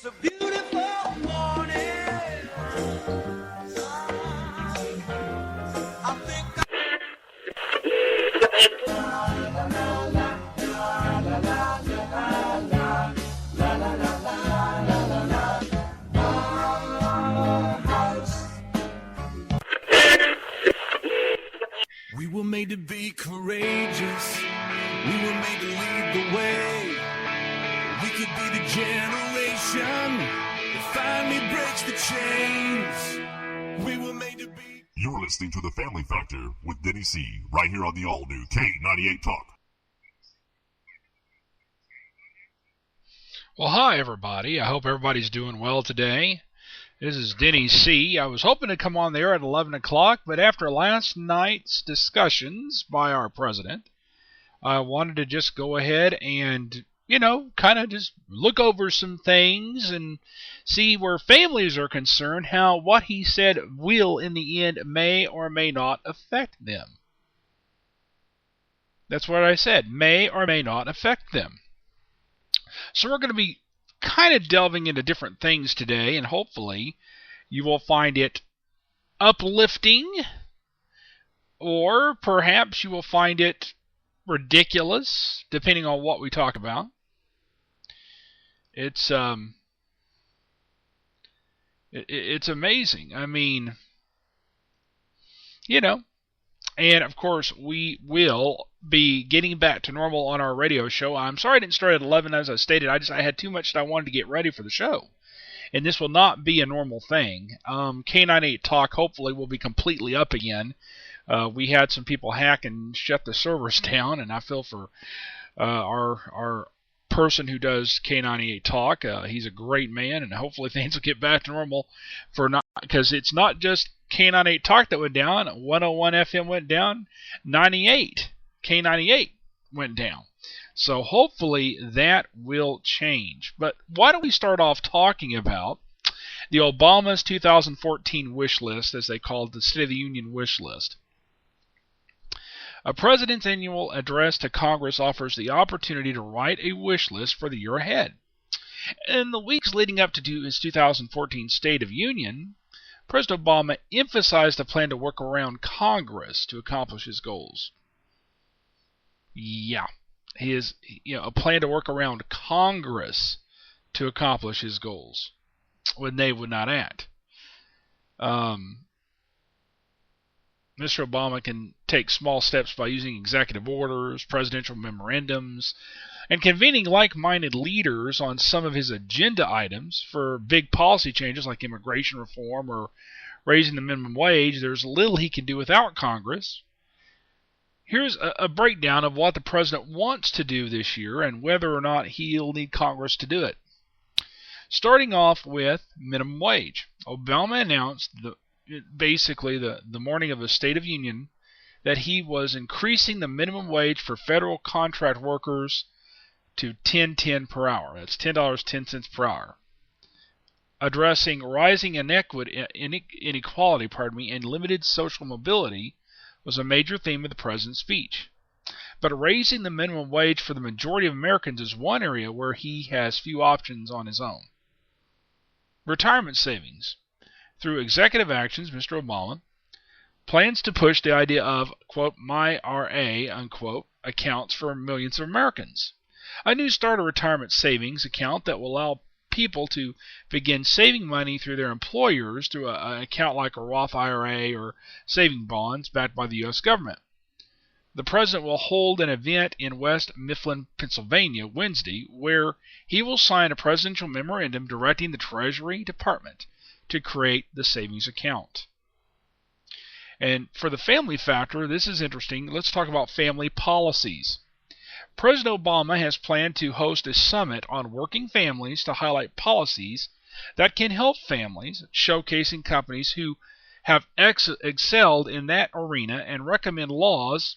It's a beautiful morning. I think we were made to be courageous. We were made to lead the way. We could be the generation that finally breaks the chains. We were made to be. You're listening to The Family Factor with Denny C, right here on the all-new K98 Talk. Well, hi, everybody. I hope everybody's doing well today. This is Denny C. I was hoping to come on the air at 11 o'clock, but after last night's discussions by our president, I wanted to just go ahead and, kind of just look over some things and see where families are concerned, how what he said will, in the end, may or may not affect them. That's what I said, may or may not affect them. So we're going to be kind of delving into different things today, and hopefully you will find it uplifting, or perhaps you will find it ridiculous, depending on what we talk about. It's amazing. I mean, and of course we will be getting back to normal on our radio show. I'm sorry I didn't start at 11 as I stated. I had too much that I wanted to get ready for the show. And this will not be a normal thing. K98 Talk hopefully will be completely up again. We had some people hack and shut the servers down, and I feel for our person who does K98 Talk. He's a great man, and hopefully things will get back to normal because it's not just K98 Talk that went down. 101 FM went down. K98 went down. So hopefully that will change. But why don't we start off talking about the Obama's 2014 wish list, as they called the State of the Union wish list. A president's annual address to Congress offers the opportunity to write a wish list for the year ahead. In the weeks leading up to his 2014 State of Union, President Obama emphasized a plan to work around Congress to accomplish his goals. Yeah, a plan to work around Congress to accomplish his goals when they would not act. Mr. Obama can take small steps by using executive orders, presidential memorandums, and convening like-minded leaders on some of his agenda items for big policy changes like immigration reform or raising the minimum wage. There's little he can do without Congress. Here's a breakdown of what the president wants to do this year and whether or not he'll need Congress to do it. Starting off with minimum wage. Obama announced basically the morning of the State of Union that he was increasing the minimum wage for federal contract workers to $10.10 per hour. That's $10.10 per hour. Addressing rising inequality and limited social mobility was a major theme of the president's speech. But raising the minimum wage for the majority of Americans is one area where he has few options on his own. Retirement savings. Through executive actions, Mr. Obama plans to push the idea of, quote, my RA, unquote, accounts for millions of Americans. A new starter retirement savings account that will allow people to begin saving money through their employers through an account like a Roth IRA or saving bonds backed by the U.S. government. The president will hold an event in West Mifflin, Pennsylvania, Wednesday, where he will sign a presidential memorandum directing the Treasury Department to create the savings account. And for the family factor, this is interesting. Let's talk about family policies. President Obama has planned to host a summit on working families to highlight policies that can help families, showcasing companies who have excelled in that arena and recommend laws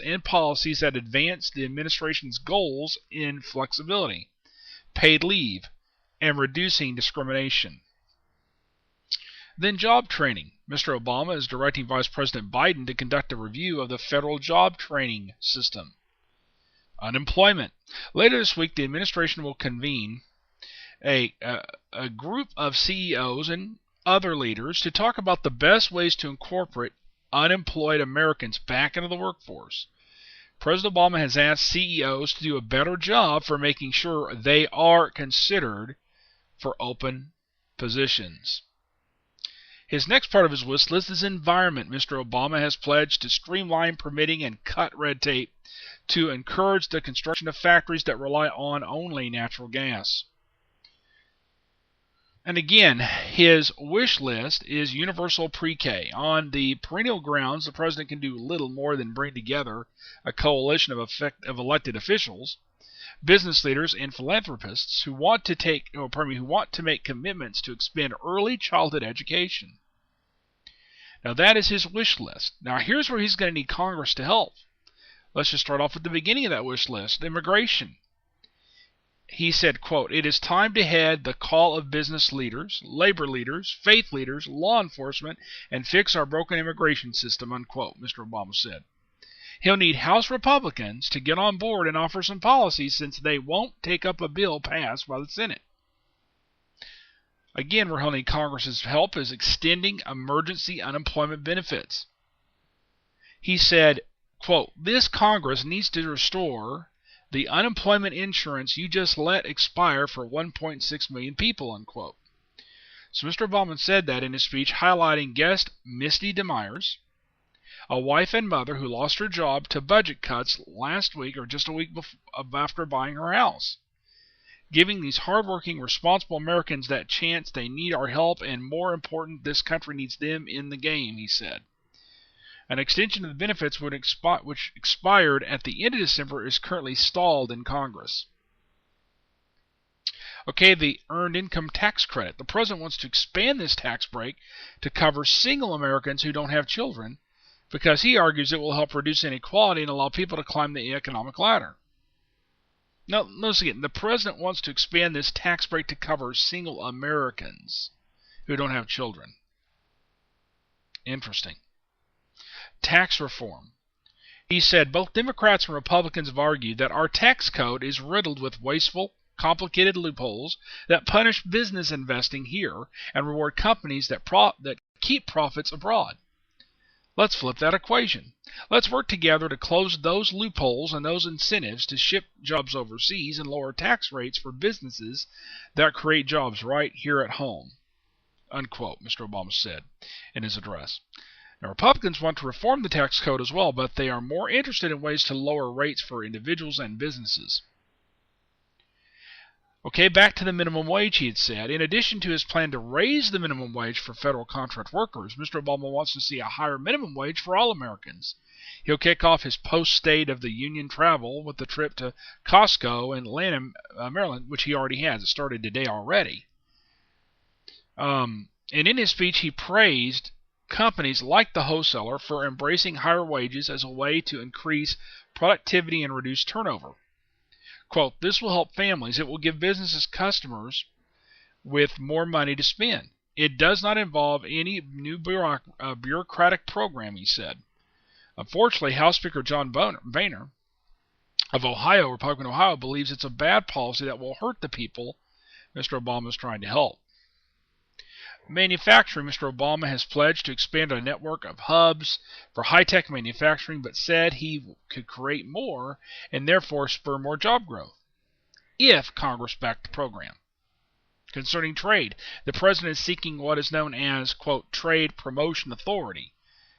and policies that advance the administration's goals in flexibility, paid leave, and reducing discrimination. Then job training. Mr. Obama is directing Vice President Biden to conduct a review of the federal job training system. Unemployment. Later this week, the administration will convene a group of CEOs and other leaders to talk about the best ways to incorporate unemployed Americans back into the workforce. President Obama has asked CEOs to do a better job for making sure they are considered for open positions. His next part of his wish list is environment. Mr. Obama has pledged to streamline permitting and cut red tape to encourage the construction of factories that rely on only natural gas. And again, his wish list is universal pre-K. On the perennial grounds, the president can do little more than bring together a coalition of elected officials, business leaders, and philanthropists who want to make commitments to expand early childhood education. Now that is his wish list. Now here's where he's going to need Congress to help. Let's just start off with the beginning of that wish list, immigration. He said, quote, "It is time to heed the call of business leaders, labor leaders, faith leaders, law enforcement, and fix our broken immigration system," unquote, Mr. Obama said. He'll need House Republicans to get on board and offer some policies since they won't take up a bill passed by the Senate. Again, where he'll need Congress's help is extending emergency unemployment benefits. He said, quote, "This Congress needs to restore the unemployment insurance you just let expire for 1.6 million people," unquote. So Mr. Obama said that in his speech, highlighting guest Misty DeMyers, a wife and mother who lost her job to budget cuts last week or just a week after buying her house. Giving these hardworking, responsible Americans that chance, they need our help, and more important, this country needs them in the game, he said. An extension of the benefits which expired at the end of December is currently stalled in Congress. Okay, the Earned Income Tax Credit. The president wants to expand this tax break to cover single Americans who don't have children because he argues it will help reduce inequality and allow people to climb the economic ladder. Now, notice again, the president wants to expand this tax break to cover single Americans who don't have children. Interesting. Tax reform. He said, "Both Democrats and Republicans have argued that our tax code is riddled with wasteful, complicated loopholes that punish business investing here and reward companies that keep profits abroad. Let's flip that equation. Let's work together to close those loopholes and those incentives to ship jobs overseas and lower tax rates for businesses that create jobs right here at home," unquote, Mr. Obama said in his address. Now, Republicans want to reform the tax code as well, but they are more interested in ways to lower rates for individuals and businesses. Okay, back to the minimum wage, he had said. In addition to his plan to raise the minimum wage for federal contract workers, Mr. Obama wants to see a higher minimum wage for all Americans. He'll kick off his post-State of the Union travel with the trip to Costco in Lanham, Maryland, which he already has. It started today already. And in his speech, he praised companies like the wholesaler for embracing higher wages as a way to increase productivity and reduce turnover. Quote, "This will help families. It will give businesses customers with more money to spend. It does not involve any new bureaucratic program," he said. Unfortunately, House Speaker John Boehner of Ohio, Republican Ohio, believes it's a bad policy that will hurt the people Mr. Obama is trying to help. Manufacturing. Mr. Obama has pledged to expand a network of hubs for high-tech manufacturing, but said he could create more and therefore spur more job growth if Congress backed the program. Concerning trade, the president is seeking what is known as, quote, trade promotion authority,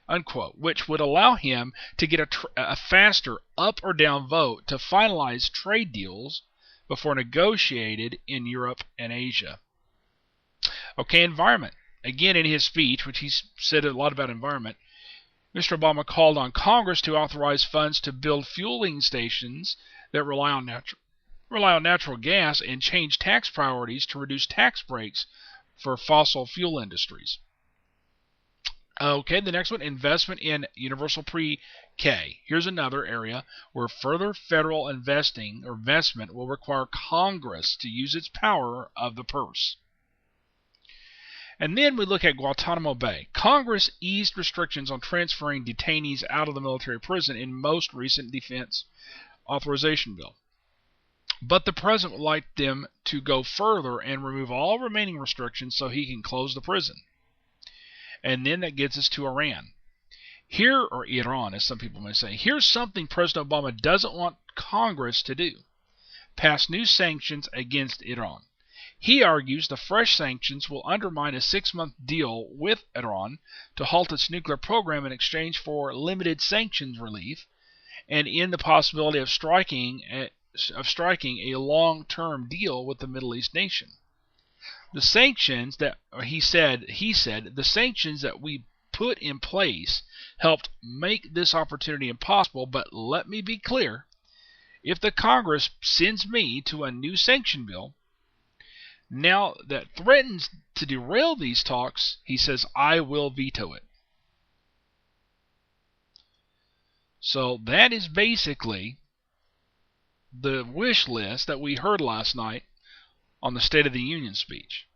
unquote, which would allow him to get a faster up or down vote to finalize trade deals before negotiated in Europe and Asia. Okay, environment. Again, in his speech, which he said a lot about environment, Mr. Obama called on Congress to authorize funds to build fueling stations that rely on natural gas and change tax priorities to reduce tax breaks for fossil fuel industries. Okay, the next one, investment in universal pre-K. Here's another area where further federal investment will require Congress to use its power of the purse. And then we look at Guantanamo Bay. Congress eased restrictions on transferring detainees out of the military prison in most recent defense authorization bill. But the president would like them to go further and remove all remaining restrictions so he can close the prison. And then that gets us to Iran. Here, or Iran, as some people may say, here's something President Obama doesn't want Congress to do: pass new sanctions against Iran. He argues the fresh sanctions will undermine a 6-month deal with Iran to halt its nuclear program in exchange for limited sanctions relief, and in the possibility of striking a long-term deal with the Middle East nation. The sanctions that he said the sanctions that we put in place helped make this opportunity impossible, but let me be clear: if the Congress sends me to a new sanction bill now that threatens to derail these talks, he says, I will veto it. So that is basically the wish list that we heard last night on the State of the Union speech.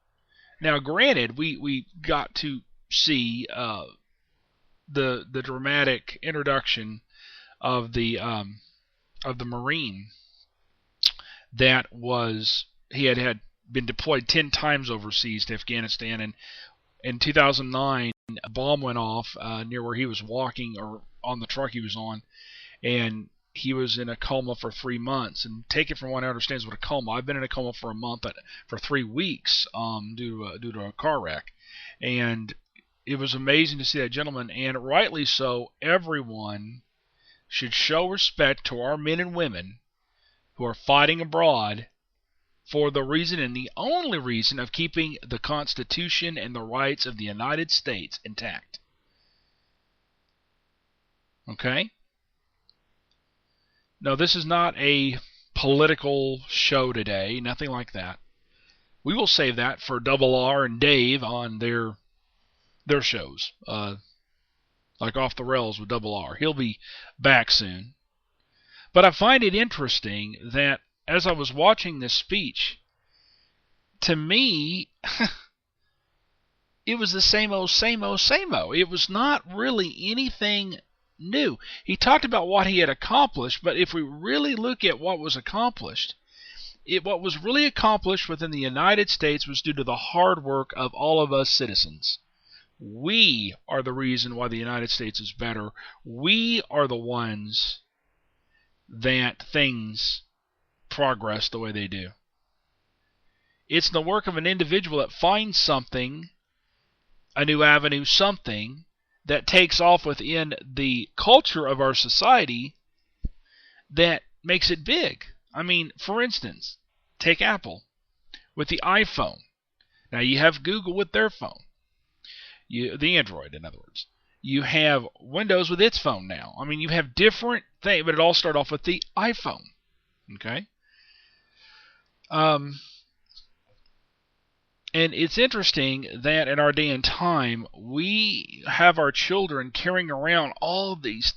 Now, granted, we got to see the dramatic introduction of the Marine that he had been deployed 10 times overseas to Afghanistan, and in 2009 a bomb went off near where he was walking, or on the truck he was on, and he was in a coma for 3 months. And take it from what I understand is what a coma. I've been in a coma for a month, but for 3 weeks due to a car wreck. And it was amazing to see that gentleman, and rightly so. Everyone should show respect to our men and women who are fighting abroad for the reason, and the only reason, of keeping the Constitution and the rights of the United States intact. Okay? No, this is not a political show today, nothing like that. We will save that for Double R and Dave on their shows, like Off the Rails with Double R. He'll be back soon. But I find it interesting that as I was watching this speech, to me, it was the same old, same old, same old. It was not really anything new. He talked about what he had accomplished, but if we really look at what was accomplished, what was really accomplished within the United States was due to the hard work of all of us citizens. We are the reason why the United States is better. We are the ones that things progress the way they do. It's the work of an individual that finds something, a new avenue, something that takes off within the culture of our society that makes it big. I mean, for instance, take Apple with the iPhone. Now you have Google with their phone. The Android, in other words. You have Windows with its phone now. I mean, you have different things, but it all started off with the iPhone. Okay? And it's interesting that in our day and time, we have our children carrying around all these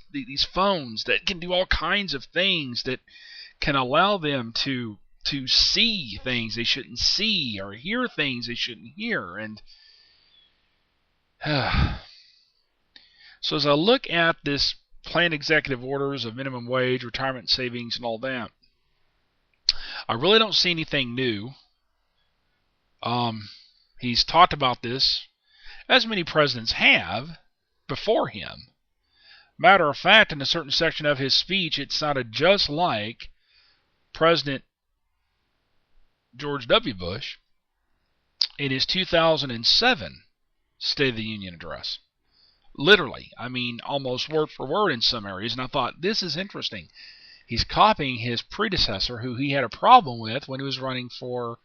phones that can do all kinds of things that can allow them to see things they shouldn't see, or hear things they shouldn't hear. And so as I look at this planned executive orders of minimum wage, retirement savings, and all that, I really don't see anything new. He's talked about this, as many presidents have before him. Matter of fact, in a certain section of his speech, it sounded just like President George W. Bush in his 2007 State of the Union address. Literally, I mean, almost word for word in some areas. And I thought, this is interesting. He's copying his predecessor, who he had a problem with when he was running for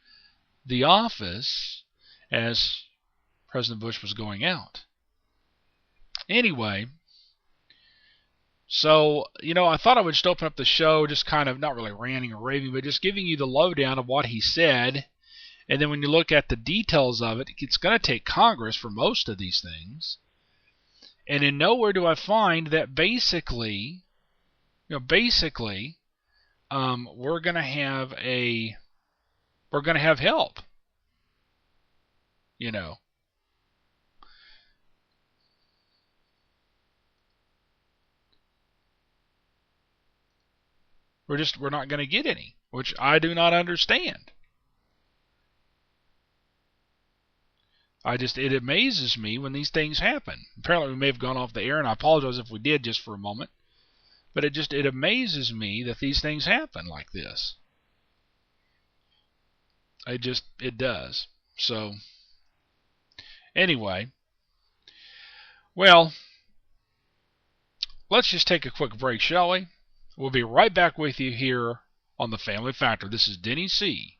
the office as President Bush was going out. Anyway, so, I thought I would just open up the show just kind of, not really ranting or raving, but just giving you the lowdown of what he said. And then when you look at the details of it, it's going to take Congress for most of these things. And in nowhere do I find that basically, we're going to have help. We're not going to get any, which I do not understand. It amazes me when these things happen. Apparently we may have gone off the air, and I apologize if we did just for a moment. But it amazes me that these things happen like this. It does. So, anyway. Well, let's just take a quick break, shall we? We'll be right back with you here on The Family Factor. This is Denny C.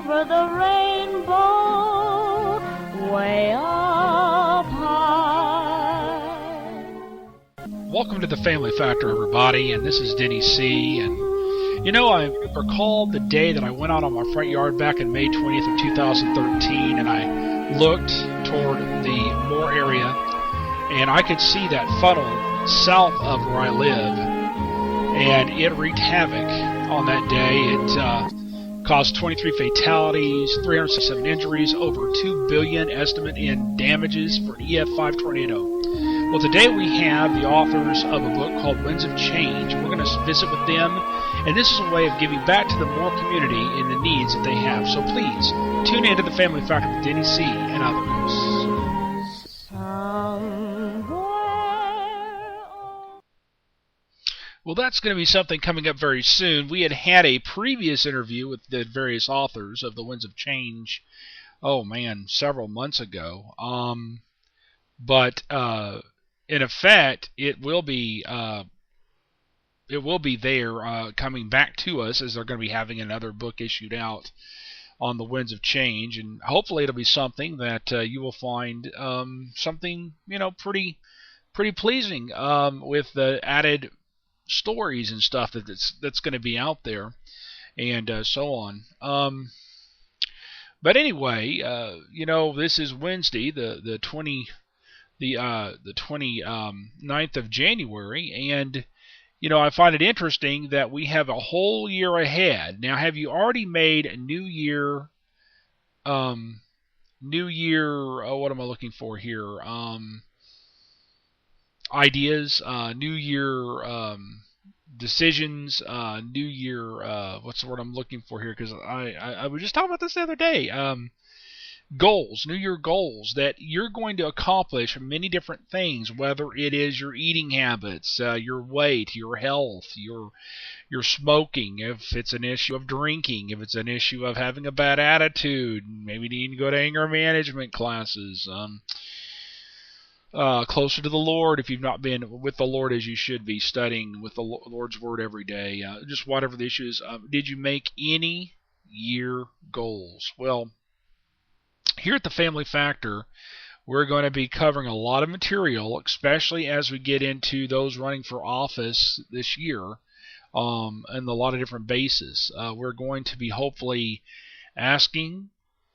over the rainbow, way up high. Welcome to the Family Factor, everybody, and this is Denny C. And I recall the day that I went out on my front yard back in May 20th of 2013, and I looked toward the Moore area, and I could see that funnel south of where I live, and it wreaked havoc on that day. It caused 23 fatalities, 367 injuries, over $2 billion estimate in damages for an EF5 tornado. Well, today we have the authors of a book called Winds of Change. We're going to visit with them, and this is a way of giving back to the Moore community in the needs that they have. So please, tune in to The Family Factor with Denny C and others. Somewhere. Well, that's going to be something coming up very soon. We had a previous interview with the various authors of the Winds of Change, several months ago. But in effect, it will be there coming back to us, as they're going to be having another book issued out on the Winds of Change, and hopefully it'll be something that you will find something pretty pleasing with the added stories and stuff that's going to be out there, and so on. But anyway, this is Wednesday, the 29th of January, and I find it interesting that we have a whole year ahead. Now, have you already made New Year? What am I looking for here? Ideas, New Year decisions, New Year. What's the word I'm looking for here? Because I was just talking about this the other day. Goals, New Year goals that you're going to accomplish many different things, whether it is your eating habits, your weight, your health, your smoking, if it's an issue of drinking, if it's an issue of having a bad attitude, maybe needing to go to anger management classes, closer to the Lord if you've not been with the Lord as you should be, studying with the Lord's Word every day, just whatever the issue is. Did you make any year goals? Well, here at the Family Factor, we're going to be covering a lot of material, especially as we get into those running for office this year, and a lot of different bases. We're going to be hopefully asking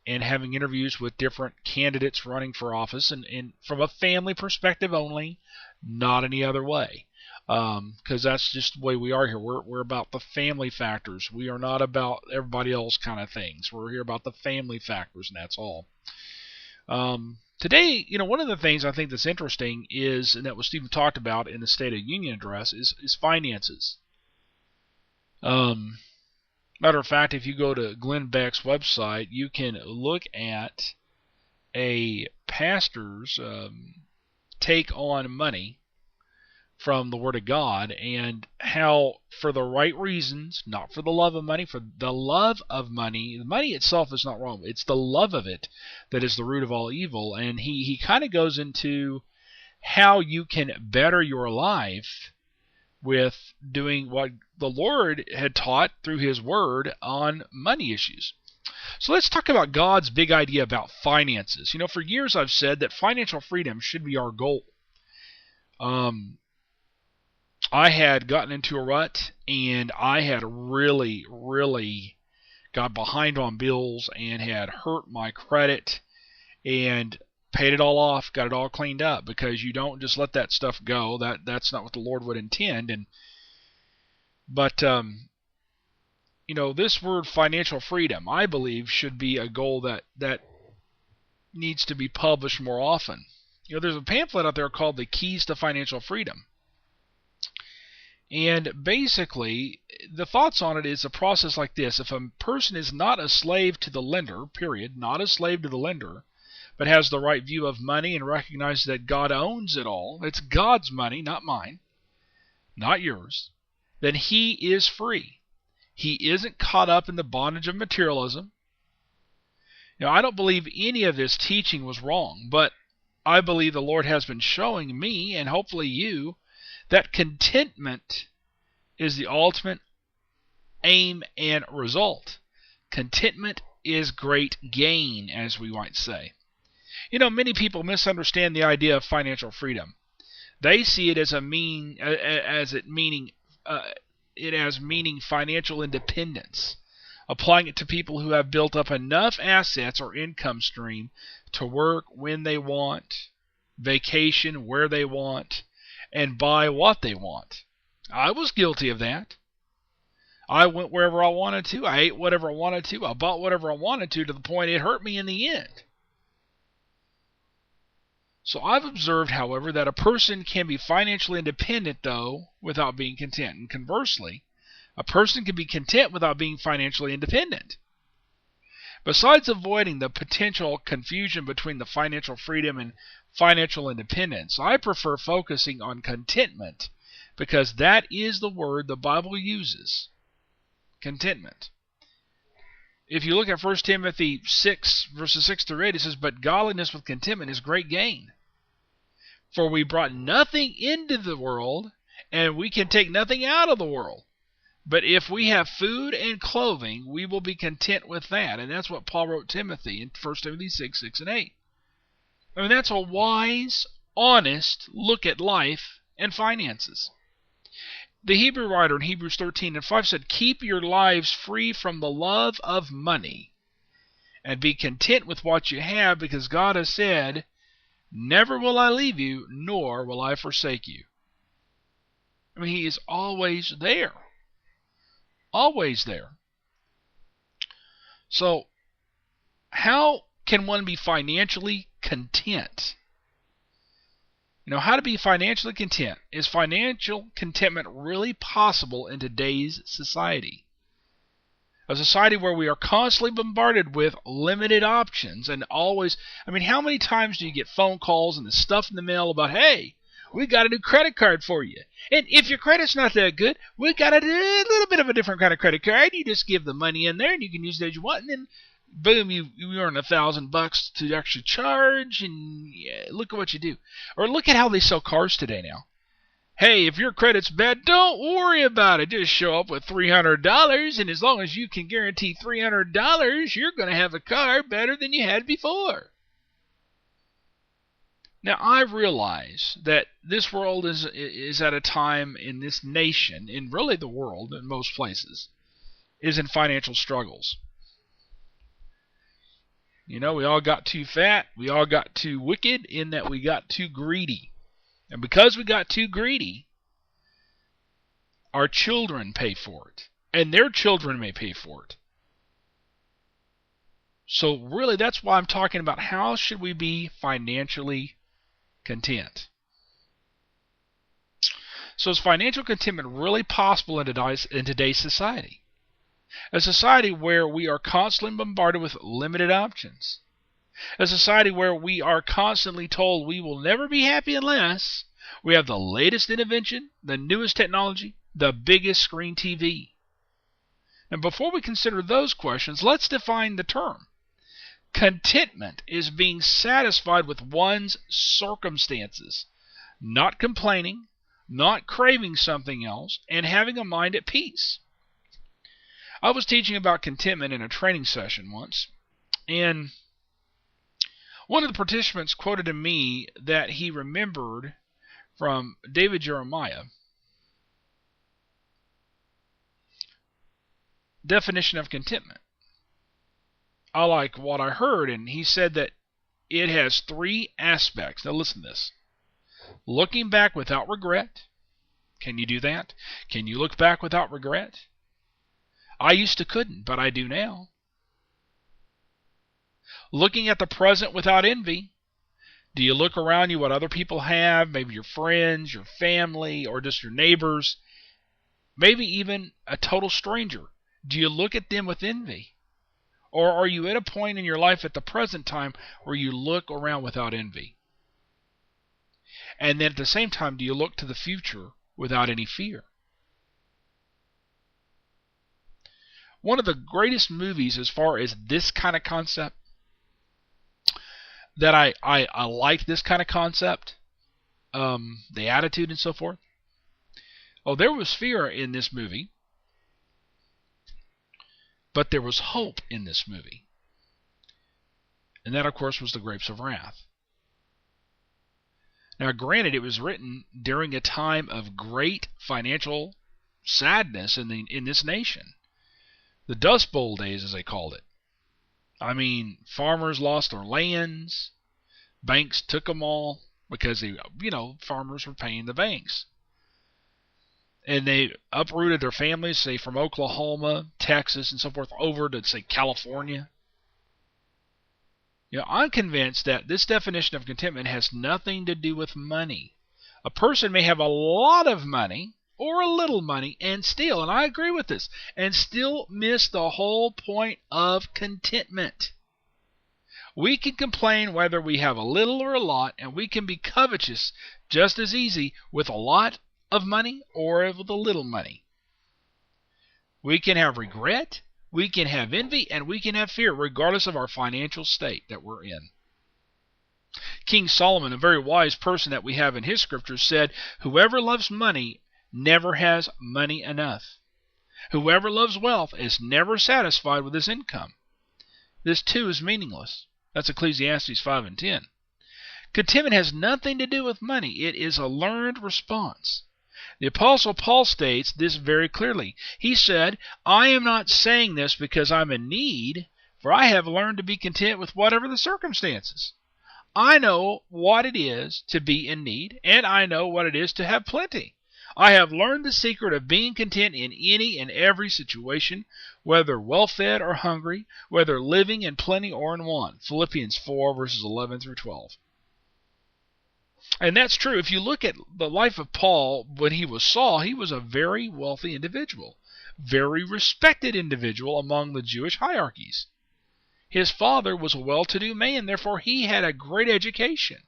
and having interviews with different candidates running for office, and from a family perspective only, not any other way. Because that's just the way we are here. We're about the family factors. We are not about everybody else kind of things. We're here about the family factors, and that's all. Today, one of the things I think that's interesting is, and that was Stephen talked about in the State of Union address, is finances. Matter of fact, if you go to Glenn Beck's website, you can look at a pastor's take on money from the Word of God, and how, for the right reasons, not for the love of money, for the love of money, the money itself is not wrong. It's the love of it that is the root of all evil. And he kind of goes into how you can better your life with doing what the Lord had taught through His Word on money issues. So let's talk about God's big idea about finances. For years I've said that financial freedom should be our goal. I had gotten into a rut, and I had really, really got behind on bills and had hurt my credit and paid it all off, got it all cleaned up, because you don't just let that stuff go. That's not what the Lord would intend. But this word financial freedom, I believe, should be a goal that needs to be published more often. There's a pamphlet out there called The Keys to Financial Freedom. And basically, the thoughts on it is a process like this. If a person is not a slave to the lender, period, not a slave to the lender, but has the right view of money and recognizes that God owns it all, it's God's money, not mine, not yours, then he is free. He isn't caught up in the bondage of materialism. I don't believe any of this teaching was wrong, but I believe the Lord has been showing me, and hopefully you, that contentment is the ultimate aim and result. Contentment is great gain, as we might say. Many people misunderstand the idea of financial freedom. They see it as meaning it as meaning financial independence, applying it to people who have built up enough assets or income stream to work when they want, vacation where they want, and buy what they want. I was guilty of that. I went wherever I wanted to. I ate whatever I wanted to. I bought whatever I wanted to the point it hurt me in the end. So I've observed, however, that a person can be financially independent, though, without being content. And conversely, a person can be content without being financially independent. Besides avoiding the potential confusion between the financial freedom and financial independence, I prefer focusing on contentment because that is the word the Bible uses. Contentment. If you look at 1 Timothy 6, verses 6 through 8, it says, "But godliness with contentment is great gain. For we brought nothing into the world, and we can take nothing out of the world. But if we have food and clothing, we will be content with that." And that's what Paul wrote Timothy in 1 Timothy 6, 6 and 8. I mean, that's a wise, honest look at life and finances. The Hebrew writer in Hebrews 13 and 5 said, "Keep your lives free from the love of money, and be content with what you have, because God has said, 'Never will I leave you, nor will I forsake you.'" I mean, He is always there. Always there. So, how can one be financially content? How to be financially content. Is financial contentment really possible in today's society? A society where we are constantly bombarded with limited options and always, how many times do you get phone calls and the stuff in the mail about, "Hey, we got a new credit card for you. And if your credit's not that good, we got a little bit of a different kind of credit card. You just give the money in there and you can use it as you want, and then boom, you earn $1,000 to actually charge, and look at what you do." Or look at how they sell cars today now. "Hey, if your credit's bad, don't worry about it. Just show up with $300, and as long as you can guarantee $300, you're going to have a car better than you had before." Now, I realize that this world is at a time in this nation, in really the world, in most places, is in financial struggles. We all got too fat. We all got too wicked in that we got too greedy. And because we got too greedy, our children pay for it. And their children may pay for it. So really, that's why I'm talking about how should we be financially content. So is financial contentment really possible in today's society? A society where we are constantly bombarded with limited options. A society where we are constantly told we will never be happy unless we have the latest invention, the newest technology, the biggest screen TV. And before we consider those questions, let's define the term. Contentment is being satisfied with one's circumstances, not complaining, not craving something else, and having a mind at peace. I was teaching about contentment in a training session once, and one of the participants quoted to me that he remembered from David Jeremiah, definition of contentment. I like what I heard, and he said that it has 3 aspects. Now listen to this. Looking back without regret. Can you do that? Can you look back without regret? I used to couldn't, but I do now. Looking at the present without envy. Do you look around you what other people have, maybe your friends, your family, or just your neighbors, maybe even a total stranger? Do you look at them with envy? Or are you at a point in your life at the present time where you look around without envy? And then at the same time, do you look to the future without any fear? One of the greatest movies as far as this kind of concept, that I like this kind of concept, the attitude and so forth. Oh, there was fear in this movie, but there was hope in this movie. And that, of course, was The Grapes of Wrath. Now, granted, it was written during a time of great financial sadness in this nation. The Dust Bowl days, as they called it. I mean, farmers lost their lands. Banks took them all because farmers were paying the banks. And they uprooted their families, say, from Oklahoma, Texas, and so forth, over to, say, California. I'm convinced that this definition of contentment has nothing to do with money. A person may have a lot of money or a little money and I agree with this, and still miss the whole point of contentment. We can complain whether we have a little or a lot, and we can be covetous just as easy with a lot of money or with a little money. We can have regret, we can have envy, and we can have fear, regardless of our financial state that we're in. King Solomon, a very wise person that we have in his scriptures, said, "Whoever loves money never has money enough. Whoever loves wealth is never satisfied with his income." This too is meaningless. That's Ecclesiastes 5 and 10. Contentment has nothing to do with money. It is a learned response. The Apostle Paul states this very clearly. He said, "I am not saying this because I'm in need, for I have learned to be content with whatever the circumstances. I know what it is to be in need, and I know what it is to have plenty. I have learned the secret of being content in any and every situation, whether well-fed or hungry, whether living in plenty or in want." Philippians 4, verses 11 through 12. And that's true. If you look at the life of Paul when he was Saul, he was a very wealthy individual, very respected individual among the Jewish hierarchies. His father was a well-to-do man, therefore he had a great education.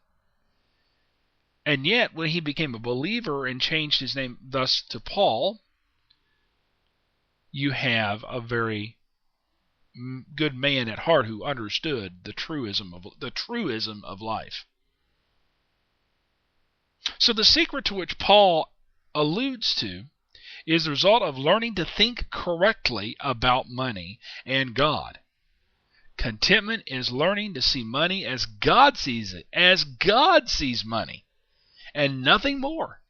And yet, when he became a believer and changed his name thus to Paul, you have a very good man at heart who understood the truism of life. So the secret to which Paul alludes to is the result of learning to think correctly about money and God. Contentment is learning to see money as God sees it, as God sees money, and nothing more.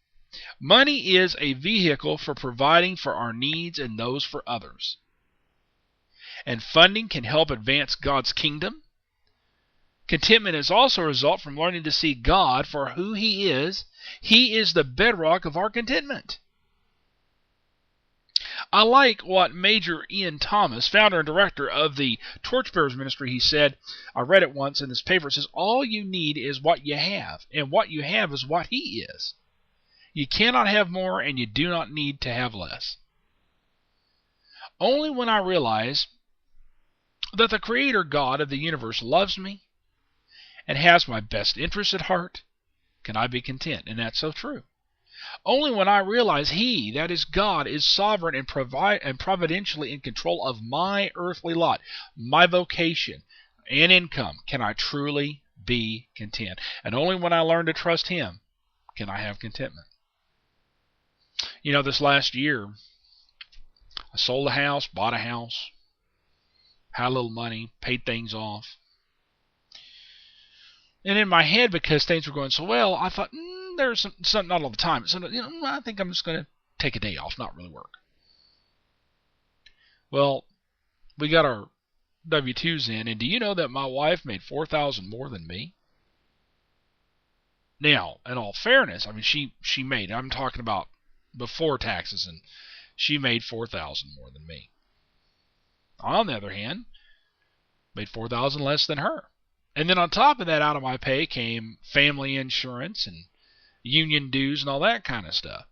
Money is a vehicle for providing for our needs and those for others. And funding can help advance God's kingdom. Contentment is also a result from learning to see God for who He is. He is the bedrock of our contentment. I like what Major Ian Thomas, founder and director of the Torchbearers Ministry, he said. I read it once in this paper. It says, "All you need is what you have, and what you have is what He is. You cannot have more, and you do not need to have less." Only when I realize that the Creator God of the universe loves me and has my best interests at heart can I be content, and that's so true. Only when I realize He, that is God, is sovereign and providentially in control of my earthly lot, my vocation, and income, can I truly be content. And only when I learn to trust Him can I have contentment. This last year, I sold a house, bought a house, had a little money, paid things off. And in my head, because things were going so well, I thought, there's some, not all the time. So, I think I'm just going to take a day off, not really work. Well, we got our W-2s in, and do you know that my wife made $4,000 more than me? Now, in all fairness, I mean, she made, I'm talking about before taxes, and she made $4,000 more than me. On the other hand, made $4,000 less than her. And then on top of that, out of my pay came family insurance and union dues and all that kind of stuff.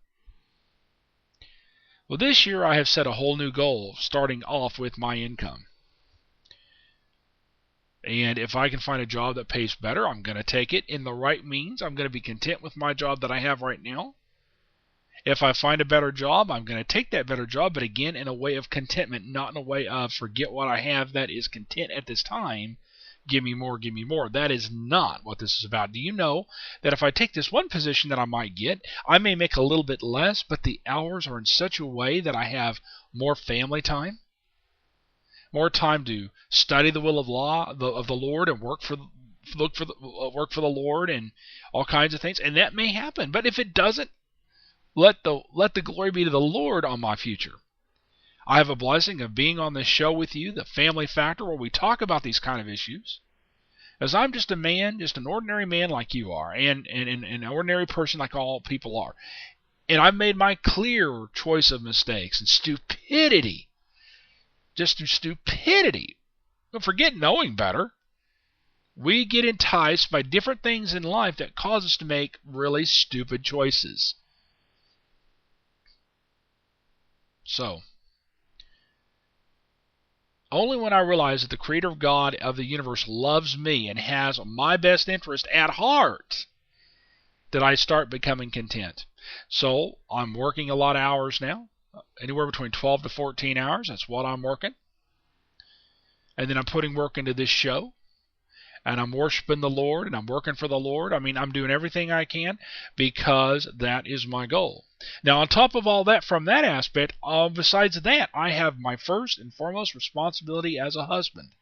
Well, this year I have set a whole new goal, starting off with my income. And if I can find a job that pays better, I'm going to take it in the right means. I'm going to be content with my job that I have right now. If I find a better job, I'm going to take that better job, but again, in a way of contentment, not in a way of forget what I have that is content at this time. Give me more, give me more. That is not what this is about. Do you know that if I take this one position that I might get, I may make a little bit less, but the hours are in such a way that I have more family time, more time to study the will of the Lord and work for the Lord and all kinds of things. And that may happen. But if it doesn't, Let the glory be to the Lord on my future. I have a blessing of being on this show with you, the Family Factor, where we talk about these kind of issues. As I'm just a man, just an ordinary man like you are, and an ordinary person like all people are. And I've made my clear choice of mistakes and stupidity. Just through stupidity. Don't forget knowing better. We get enticed by different things in life that cause us to make really stupid choices. So, only when I realize that the Creator of God of the universe loves me and has my best interest at heart did I start becoming content. So, I'm working a lot of hours now, anywhere between 12 to 14 hours. That's what I'm working. And then I'm putting work into this show. And I'm worshiping the Lord, and I'm working for the Lord. I mean, I'm doing everything I can because that is my goal. Now, on top of all that, from that aspect, besides that, I have my first and foremost responsibility as a husband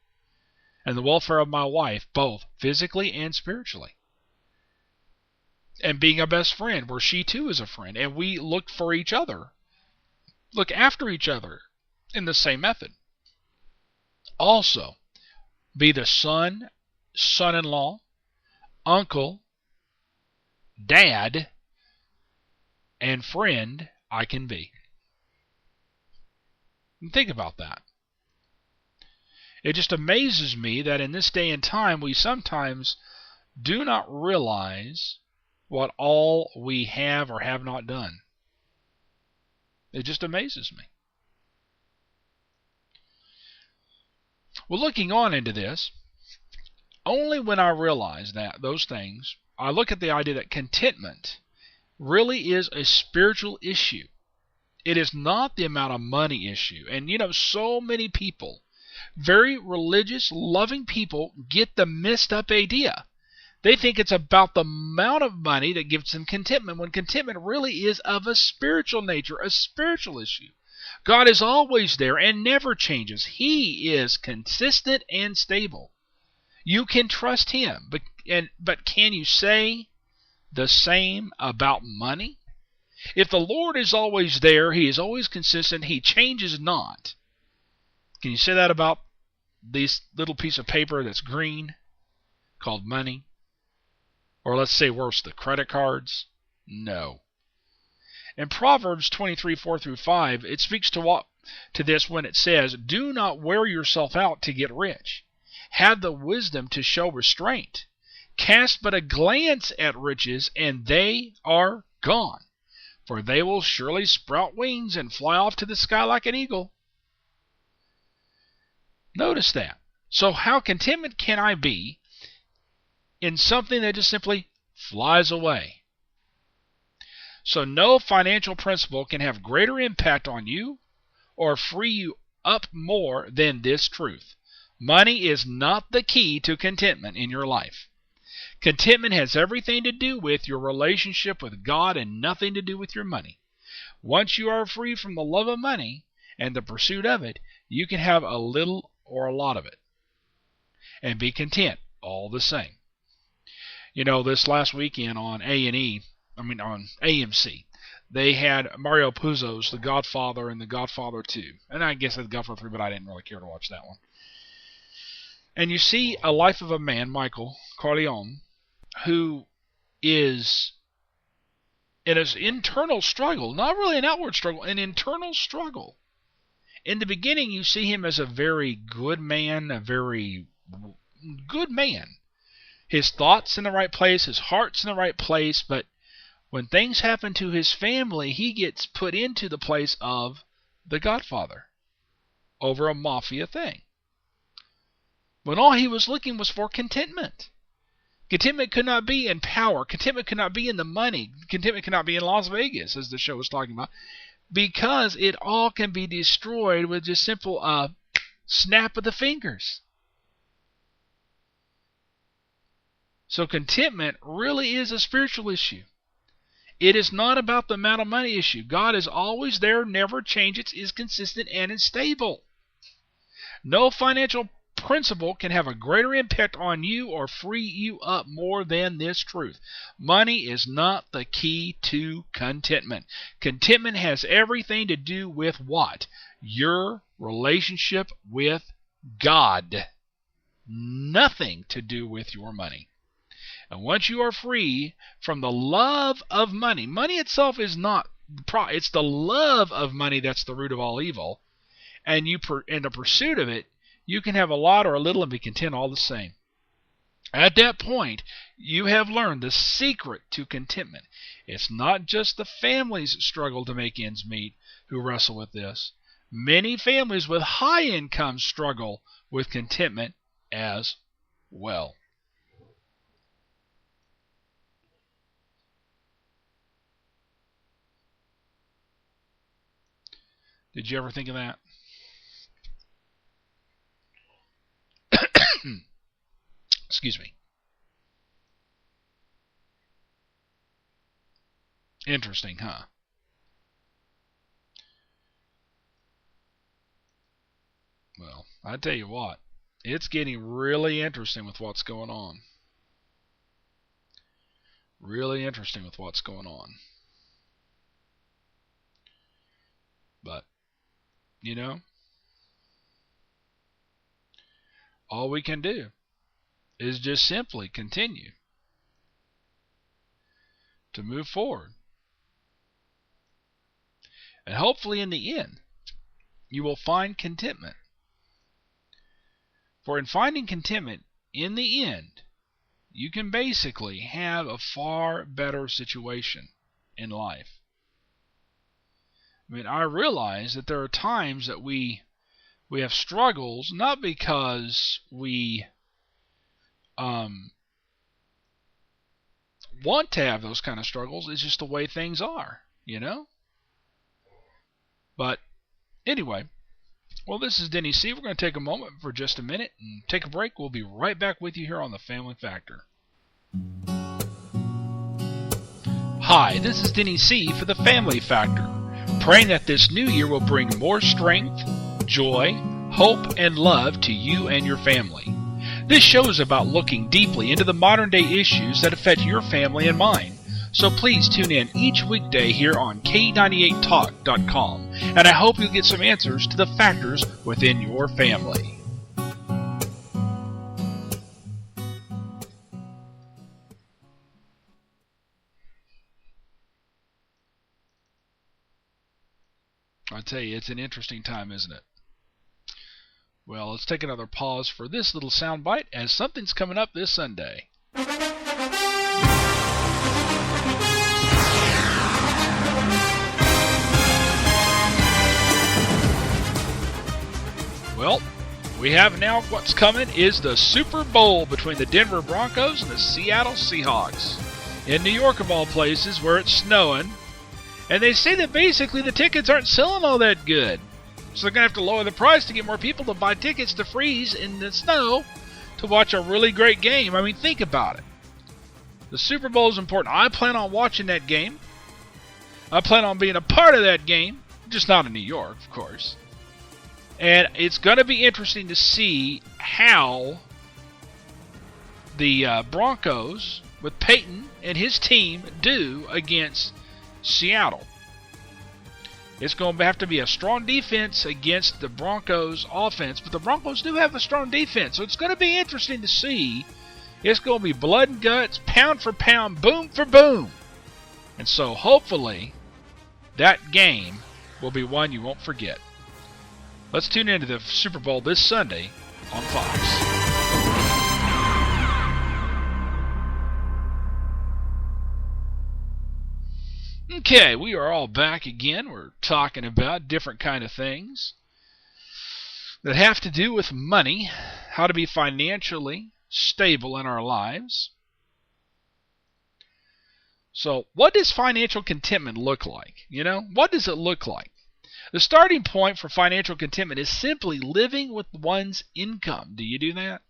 and the welfare of my wife, both physically and spiritually. And being a best friend, where she too is a friend, and we look for each other, look after each other in the same method. Also, be the son-in-law, uncle, dad, and friend I can be. And think about that. It just amazes me that in this day and time we sometimes do not realize what all we have or have not done. It just amazes me. Well, looking on into this, only when I realize those things, I look at the idea that contentment really is a spiritual issue. It is not the amount of money issue. And so many people, very religious, loving people, get the messed up idea. They think it's about the amount of money that gives them contentment, when contentment really is of a spiritual nature, a spiritual issue. God is always there and never changes. He is consistent and stable. You can trust Him, but can you say the same about money? If the Lord is always there, He is always consistent, He changes not. Can you say that about this little piece of paper that's green called money? Or let's say worse, the credit cards? No. In Proverbs 23, 4 through 5, it speaks to this when it says, "Do not wear yourself out to get rich. Have the wisdom to show restraint. Cast but a glance at riches, and they are gone. For they will surely sprout wings and fly off to the sky like an eagle." Notice that. So how contented can I be in something that just simply flies away? So no financial principle can have greater impact on you or free you up more than this truth. Money is not the key to contentment in your life. Contentment has everything to do with your relationship with God and nothing to do with your money. Once you are free from the love of money and the pursuit of it, you can have a little or a lot of it and be content all the same. This last weekend on on AMC, they had Mario Puzo's The Godfather and The Godfather 2. And I guess The Godfather 3, but I didn't really care to watch that one. And you see a life of a man, Michael Corleone, who is in an internal struggle, not really an outward struggle, an internal struggle. In the beginning, you see him as a very good man, a very good man. His thoughts in the right place, his heart's in the right place, but when things happen to his family, he gets put into the place of the Godfather over a mafia thing. When all he was looking was for contentment. Contentment could not be in power. Contentment could not be in the money. Contentment could not be in Las Vegas, as the show was talking about, because it all can be destroyed with just simple snap of the fingers. So contentment really is a spiritual issue. It is not about the amount of money issue. God is always there, never changes, is consistent, and is stable. No financial principle can have a greater impact on you or free you up more than this truth. Money is not the key to contentment. Contentment has everything to do with what? Your relationship with God. Nothing to do with your money. And once you are free from the love of money, money itself is not, it's the love of money that's the root of all evil. And in the pursuit of it, you can have a lot or a little and be content all the same. At that point, you have learned the secret to contentment. It's not just the families struggle to make ends meet who wrestle with this. Many families with high incomes struggle with contentment as well. Did you ever think of that? Excuse me. Interesting, huh? Well, I tell you what, it's getting really interesting with what's going on. Really interesting with what's going on. But, you know, all we can do is just simply continue to move forward. And hopefully in the end, you will find contentment. For in finding contentment, in the end, you can basically have a far better situation in life. I mean, I realize that there are times that we have struggles, not because we want to have those kind of struggles. It's just the way things are, you know? But anyway, well, this is Denny C. We're going to take a moment for just a minute and take a break. We'll be right back with you here on The Family Factor. Hi, this is Denny C. for The Family Factor, praying that this new year will bring more strength, joy, hope, and love to you and your family. This show is about looking deeply into the modern-day issues that affect your family and mine. So please tune in each weekday here on K98Talk.com, and I hope you'll get some answers to the factors within your family. I tell you, it's an interesting time, isn't it? Well, let's take another pause for this little soundbite as something's coming up this Sunday. Well, we have now what's coming is the Super Bowl between the Denver Broncos and the Seattle Seahawks. In New York, of all places, where it's snowing. And they say that basically the tickets aren't selling all that good. So they're going to have to lower the price to get more people to buy tickets to freeze in the snow to watch a really great game. I mean, think about it. The Super Bowl is important. I plan on watching that game. I plan on being a part of that game. Just not in New York, of course. And it's going to be interesting to see how the Broncos, with Peyton and his team, do against Seattle. It's going to have to be a strong defense against the Broncos' offense, but the Broncos do have a strong defense, so it's going to be interesting to see. It's going to be blood and guts, pound for pound, boom for boom. And so hopefully that game will be one you won't forget. Let's tune into the Super Bowl this Sunday on Fox. Okay, we are all back again. We're talking about different kind of things that have to do with money, how to be financially stable in our lives. So, what does financial contentment look like? You know, what does it look like? The starting point for financial contentment is simply living with one's income. Do you do that?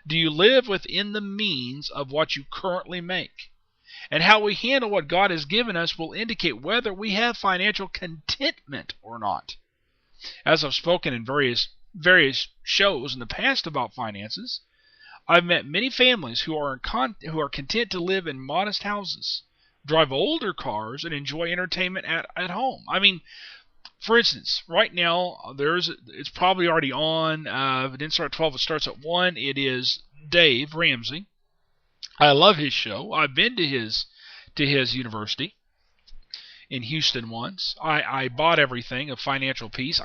Do you live within the means of what you currently make? And how we handle what God has given us will indicate whether we have financial contentment or not. As I've spoken in various various shows in the past about finances, I've met many families who are content to live in modest houses, drive older cars, and enjoy entertainment at home. I mean, for instance, right now it's probably already on. If it didn't start at 12, it starts at 1. It is Dave Ramsey. I love his show. I've been to his university in Houston once. I bought everything of Financial Peace.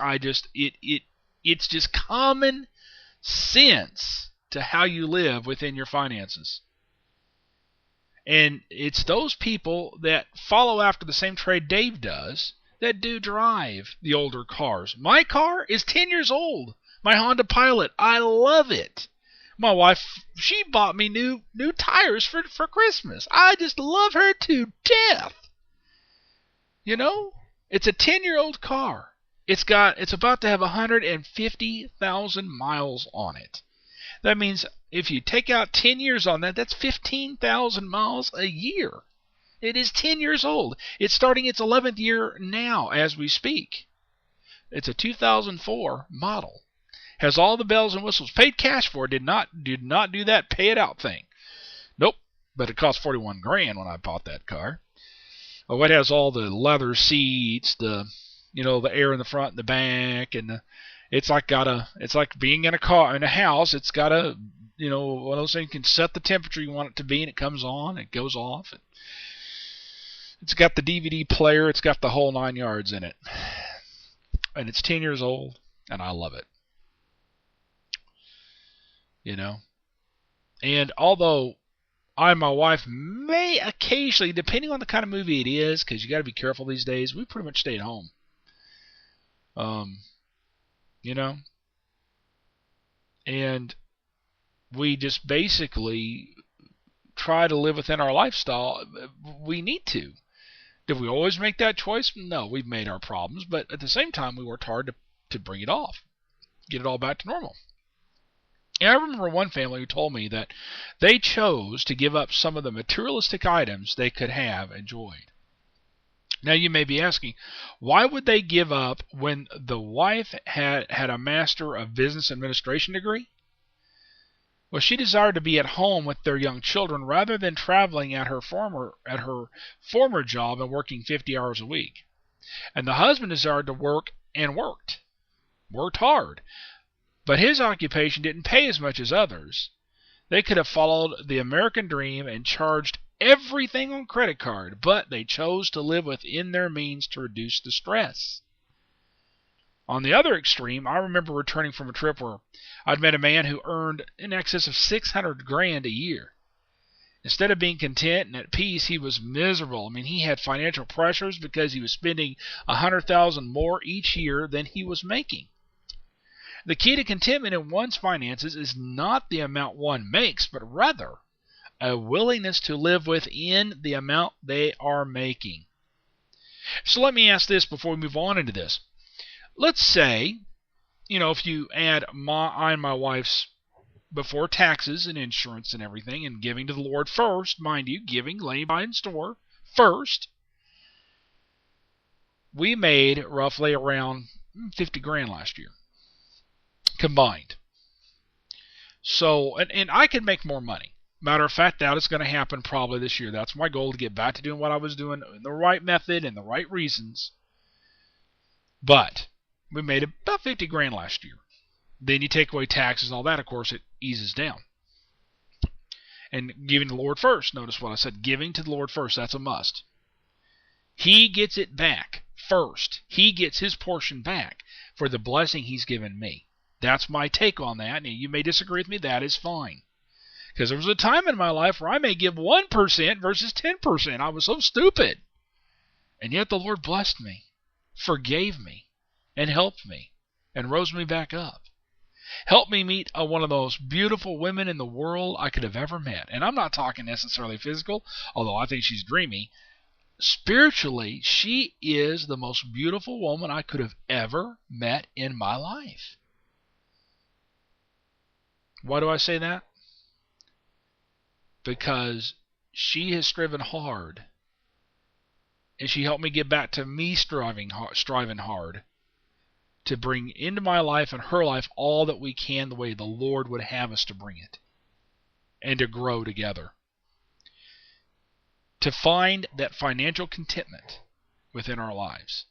It's just common sense to how you live within your finances. And it's those people that follow after the same trade Dave does that do drive the older cars. My car is 10 years old. My Honda Pilot. I love it. My wife, she bought me new tires for Christmas. I just love her to death. You know, it's a 10-year-old car. It's about to have 150,000 miles on it. That means if you take out 10 years on that, that's 15,000 miles a year. It is 10 years old. It's starting its 11th year now as we speak. It's a 2004 model. Has all the bells and whistles. Paid cash for it. Did not do that pay it out thing. Nope. But it cost $41,000 when I bought that car. Oh, it has all the leather seats, the air in the front and the back, and it's like being in a house. It's got one of those things you can set the temperature you want it to be, and it comes on, it goes off. It's got the DVD player. It's got the whole 9 yards in it, and it's 10 years old, and I love it. And although I and my wife may occasionally, depending on the kind of movie it is, because you got to be careful these days, we pretty much stay at home. And we just basically try to live within our lifestyle. We need to. Did we always make that choice? No, we've made our problems, but at the same time, we worked hard to bring it off, get it all back to normal. And I remember one family who told me that they chose to give up some of the materialistic items they could have enjoyed. Now you may be asking, why would they give up when the wife had a Master of Business Administration degree? Well, she desired to be at home with their young children rather than traveling at her former job and working 50 hours a week. And the husband desired to work and worked hard. But his occupation didn't pay as much as others. They could have followed the American dream and charged everything on credit card, but they chose to live within their means to reduce the stress. On the other extreme, I remember returning from a trip where I'd met a man who earned in excess of $600,000 a year. Instead of being content and at peace, he was miserable. I mean, he had financial pressures because he was spending $100,000 more each year than he was making. The key to contentment in one's finances is not the amount one makes, but rather a willingness to live within the amount they are making. So let me ask this before we move on into this. Let's say, if you add I and my wife's before taxes and insurance and everything and giving to the Lord first, mind you, giving, laying by in store first, we made roughly around $50,000 last year. Combined. So, and I could make more money. Matter of fact, that is going to happen probably this year. That's my goal, to get back to doing what I was doing in the right method and the right reasons. But we made about $50,000 last year. Then you take away taxes and all that, of course, it eases down. And giving the Lord first. Notice what I said, giving to the Lord first. That's a must. He gets it back first. He gets his portion back for the blessing he's given me. That's my take on that. And you may disagree with me. That is fine. Because there was a time in my life where I may give 1% versus 10%. I was so stupid. And yet the Lord blessed me, forgave me, and helped me, and rose me back up. Helped me meet one of the most beautiful women in the world I could have ever met. And I'm not talking necessarily physical, although I think she's dreamy. Spiritually, she is the most beautiful woman I could have ever met in my life. Why do I say that? Because she has striven hard, and she helped me get back to me striving hard to bring into my life and her life all that we can the way the Lord would have us to bring it, and to grow together. To find that financial contentment within our lives.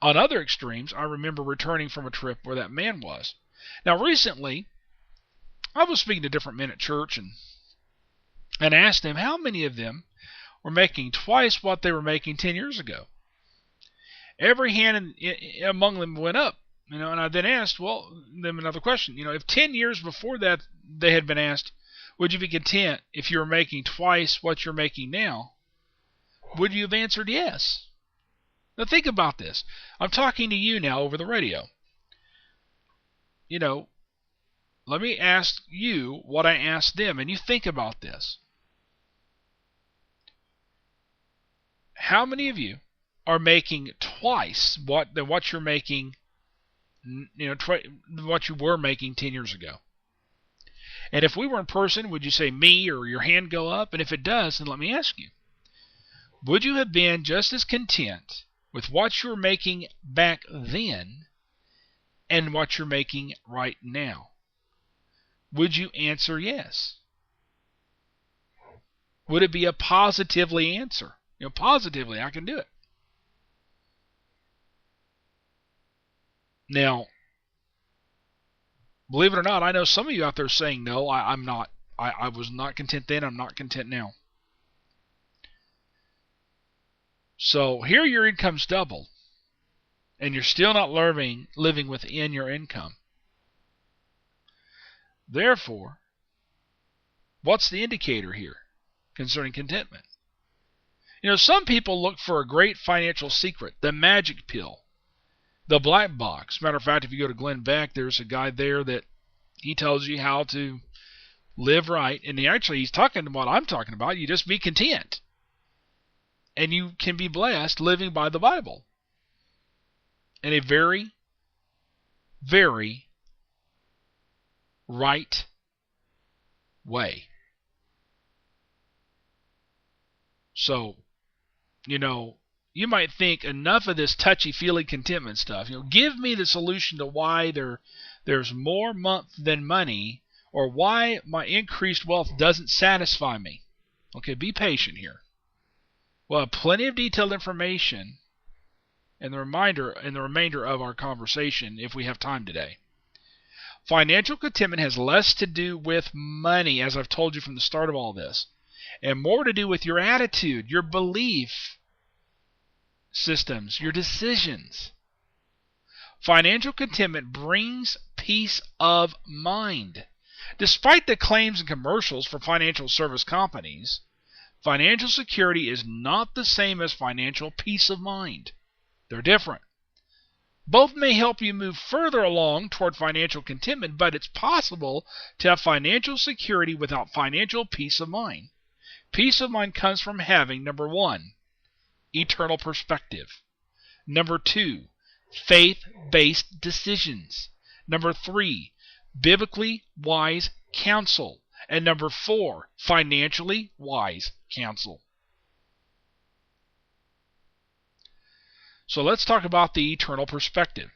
On other extremes, I remember returning from a trip where that man was. Now, recently, I was speaking to different men at church and asked them how many of them were making twice what they were making 10 years ago. Every hand among them went up, and I then asked, them another question. If 10 years before that they had been asked, would you be content if you were making twice what you're making now? Would you have answered yes? Now think about this. I'm talking to you now over the radio. Let me ask you what I asked them, and you think about this. How many of you are making twice what you're making, what you were making 10 years ago? And if we were in person, would you say me or your hand go up? And if it does, then let me ask you, would you have been just as content with what you were making back then and what you're making right now? Would you answer yes? Would it be a positively answer? Positively, I can do it. Now, believe it or not, I know some of you out there saying, no, I'm not. I was not content then, I'm not content now. So here your income's doubled, and you're still not living within your income. Therefore, what's the indicator here concerning contentment? Some people look for a great financial secret, the magic pill, the black box. Matter of fact, if you go to Glenn Beck, there's a guy there that he tells you how to live right. And he's talking about what I'm talking about. You just be content. And you can be blessed living by the Bible in a very, very right way. So, you might think enough of this touchy-feely contentment stuff. Give me the solution to why there's more month than money, or why my increased wealth doesn't satisfy me. Okay, be patient here. We'll have plenty of detailed information in the remainder of our conversation if we have time today. Financial contentment has less to do with money, as I've told you from the start of all this, and more to do with your attitude, your belief systems, your decisions. Financial contentment brings peace of mind. Despite the claims and commercials for financial service companies, financial security is not the same as financial peace of mind. They're different. Both may help you move further along toward financial contentment, but it's possible to have financial security without financial peace of mind. Peace of mind comes from having, number one, eternal perspective. Number two, faith-based decisions. Number three, biblically wise counsel. And number four, financially wise counsel. So let's talk about the eternal perspective.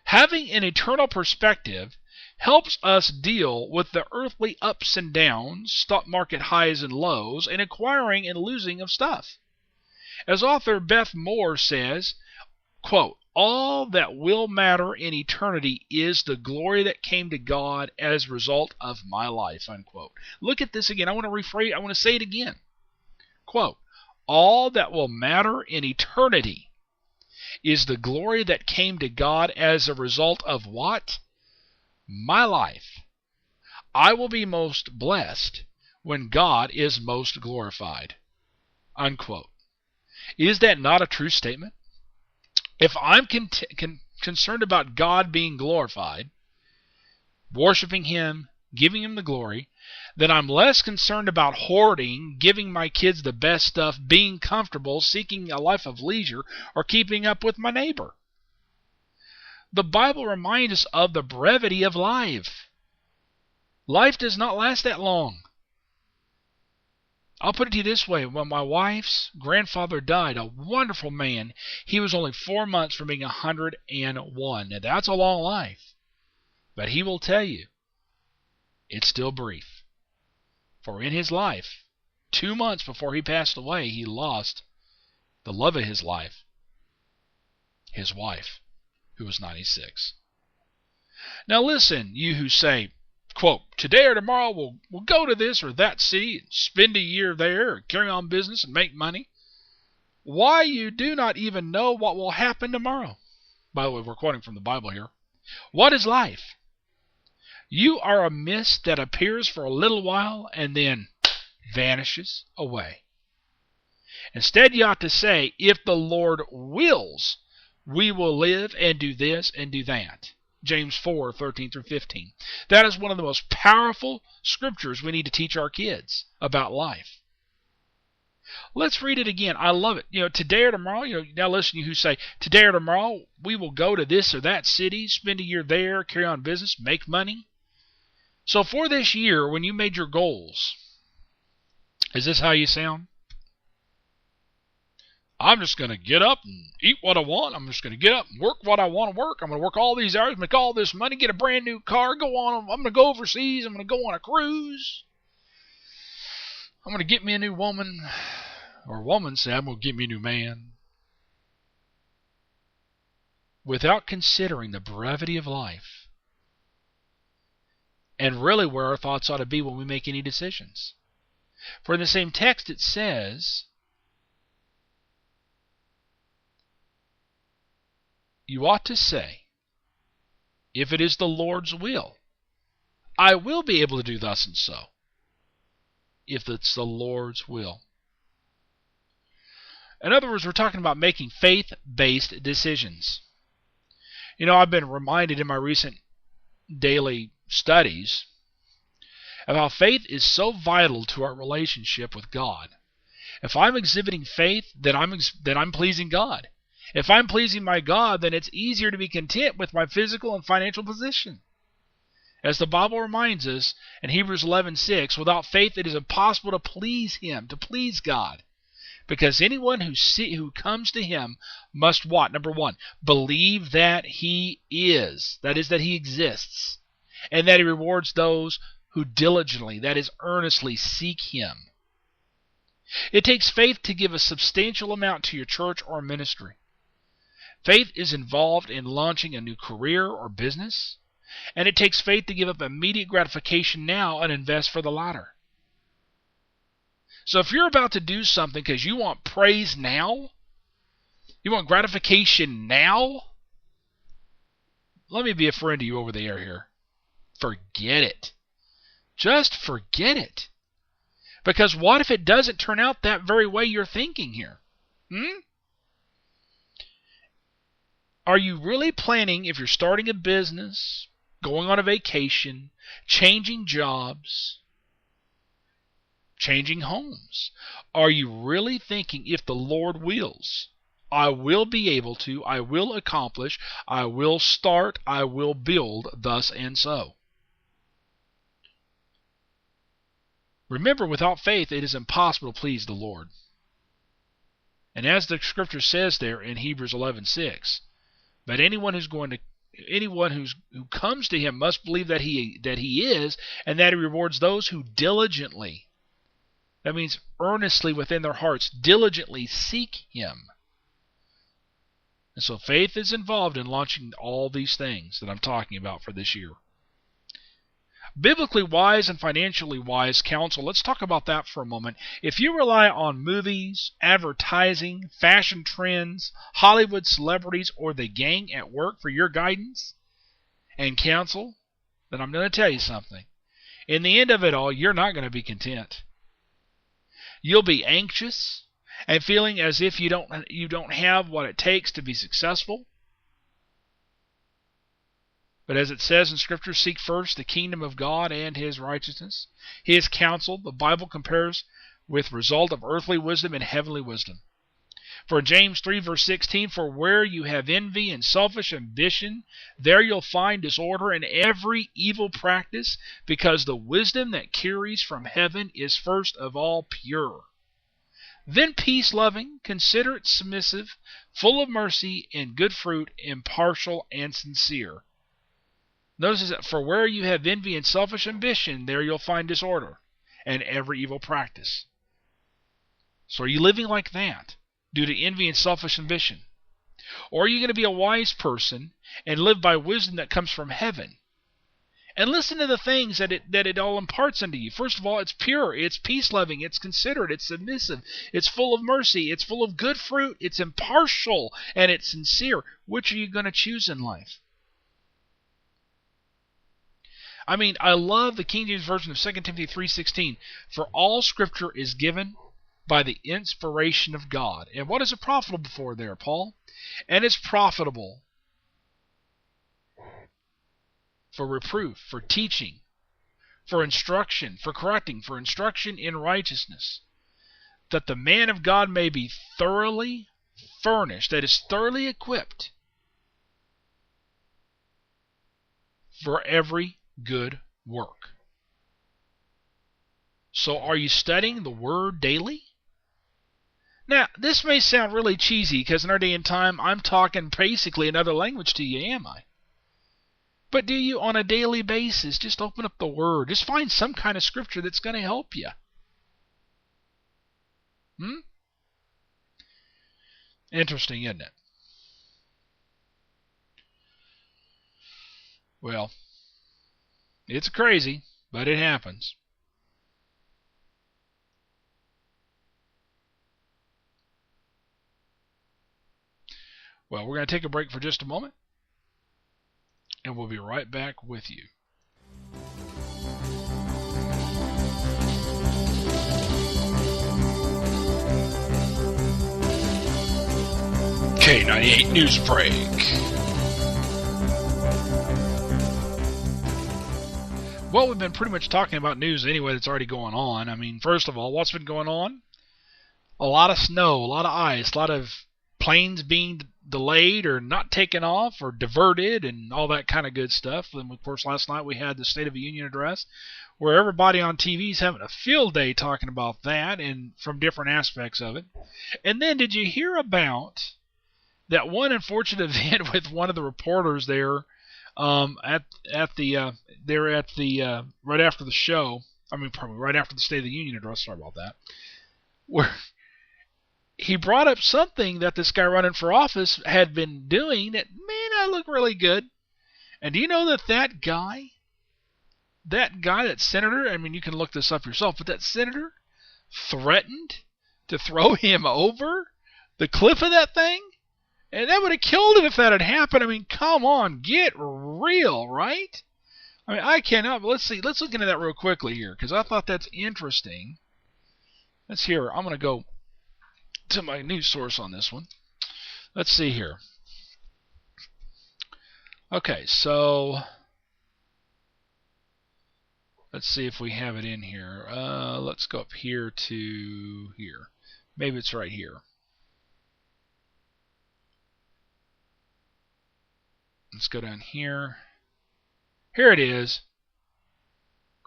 Having an eternal perspective helps us deal with the earthly ups and downs, stock market highs and lows, and acquiring and losing of stuff. As author Beth Moore says, quote, all that will matter in eternity is the glory that came to God as a result of my life, unquote. Look at this again. I want to say it again. Quote, all that will matter in eternity is the glory that came to God as a result of what? My life. I will be most blessed when God is most glorified. Unquote. Is that not a true statement? If I'm concerned about God being glorified, worshiping Him, giving Him the glory, then I'm less concerned about hoarding, giving my kids the best stuff, being comfortable, seeking a life of leisure, or keeping up with my neighbor. The Bible reminds us of the brevity of life. Life does not last that long. I'll put it to you this way. When my wife's grandfather died, a wonderful man, he was only 4 months from being 101. Now, that's a long life. But he will tell you, it's still brief. For in his life, 2 months before he passed away, he lost the love of his life, his wife, who was 96. Now listen, you who say, quote, today or tomorrow we'll go to this or that city and spend a year there or carry on business and make money. Why, you do not even know what will happen tomorrow. By the way, we're quoting from the Bible here. What is life? You are a mist that appears for a little while and then vanishes away. Instead, you ought to say, if the Lord wills, we will live and do this and do that. James 4:13-15. That is one of the most powerful scriptures we need to teach our kids about life. Let's read it again. I love it. Today or tomorrow, now listen, you who say, today or tomorrow, we will go to this or that city, spend a year there, carry on business, make money. So for this year, when you made your goals, is this how you sound? I'm just going to get up and eat what I want. I'm just going to get up and work what I want to work. I'm going to work all these hours, make all this money, get a brand new car, go on. I'm going to go overseas. I'm going to go on a cruise. I'm going to get me a new woman. Or a woman say, I'm going to get me a new man. Without considering the brevity of life. And really where our thoughts ought to be when we make any decisions. For in the same text it says, you ought to say, if it is the Lord's will, I will be able to do thus and so. If it's the Lord's will. In other words, we're talking about making faith-based decisions. I've been reminded in my recent daily studies of how faith is so vital to our relationship with God. If I'm exhibiting faith, then I'm pleasing God. If I'm pleasing my God, then it's easier to be content with my physical and financial position. As the Bible reminds us in Hebrews 11:6, without faith it is impossible to please Him, to please God. Because anyone who comes to Him must what? Number one, believe that He is. That is, that He exists. And that He rewards those who diligently, that is, earnestly seek Him. It takes faith to give a substantial amount to your church or ministry. Faith is involved in launching a new career or business. And it takes faith to give up immediate gratification now and invest for the latter. So if you're about to do something because you want praise now, you want gratification now, let me be a friend to you over the air here. Forget it. Just forget it. Because what if it doesn't turn out that very way you're thinking here? Are you really planning, if you're starting a business, going on a vacation, changing jobs, changing homes, are you really thinking, if the Lord wills, I will be able to, I will accomplish, I will start, I will build, thus and so? Remember, without faith it is impossible to please the Lord. And as the scripture says there in Hebrews 11:6, but anyone who comes to Him must believe that He is, and that He rewards those who diligently, that means earnestly within their hearts, diligently seek Him. And so faith is involved in launching all these things that I'm talking about for this year. Biblically wise and financially wise counsel, let's talk about that for a moment. If you rely on movies, advertising, fashion trends, Hollywood celebrities, or the gang at work for your guidance and counsel, then I'm going to tell you something. In the end of it all, you're not going to be content. You'll be anxious and feeling as if you don't have what it takes to be successful. But as it says in Scripture, seek first the kingdom of God and His righteousness. His counsel, the Bible compares with result of earthly wisdom and heavenly wisdom. For James 3 verse 16, for where you have envy and selfish ambition, there you'll find disorder and every evil practice, because the wisdom that carries from heaven is first of all pure. Then peace-loving, considerate, submissive, full of mercy and good fruit, impartial and sincere. Notice that for where you have envy and selfish ambition, there you'll find disorder and every evil practice. So are you living like that due to envy and selfish ambition? Or are you going to be a wise person and live by wisdom that comes from heaven? And listen to the things that it all imparts unto you. First of all, it's pure, it's peace-loving, it's considerate, it's submissive, it's full of mercy, it's full of good fruit, it's impartial, and it's sincere. Which are you going to choose in life? I mean, I love the King James Version of 2 Timothy 3:16. For all Scripture is given by the inspiration of God. And what is it profitable for there, Paul? And it's profitable for reproof, for teaching, for instruction, for correcting, for instruction in righteousness, that the man of God may be thoroughly furnished, that is, thoroughly equipped for every good work. So are you studying the Word daily? Now, this may sound really cheesy because in our day and time, I'm talking basically another language to you, am I? But do you, on a daily basis, just open up the Word? Just find some kind of Scripture that's going to help you. Interesting, isn't it? Well, it's crazy, but it happens. Well, we're going to take a break for just a moment, and we'll be right back with you. K98 News Break. Well, we've been pretty much talking about news anyway that's already going on. I mean, first of all, what's been going on? A lot of snow, a lot of ice, a lot of planes being delayed or not taken off or diverted and all that kind of good stuff. And, of course, last night we had the State of the Union address where everybody on TV is having a field day talking about that and from different aspects of it. And then did you hear about that one unfortunate event with one of the reporters there right after the show? I mean, probably right after the State of the Union address. Sorry about that. Where he brought up something that this guy running for office had been doing that may not look really good. And do you know that guy, that senator, I mean, you can look this up yourself, but that senator threatened to throw him over the cliff of that thing? And that would have killed him if that had happened. I mean, come on, get real, right? I mean, I cannot, but let's see. Let's look into that real quickly here, because I thought that's interesting. Let's hear. I'm going to go to my news source on this one. Let's see here. Okay, so let's see if we have it in here. Let's go up here to here. Maybe it's right here. Let's go down here. Here it is.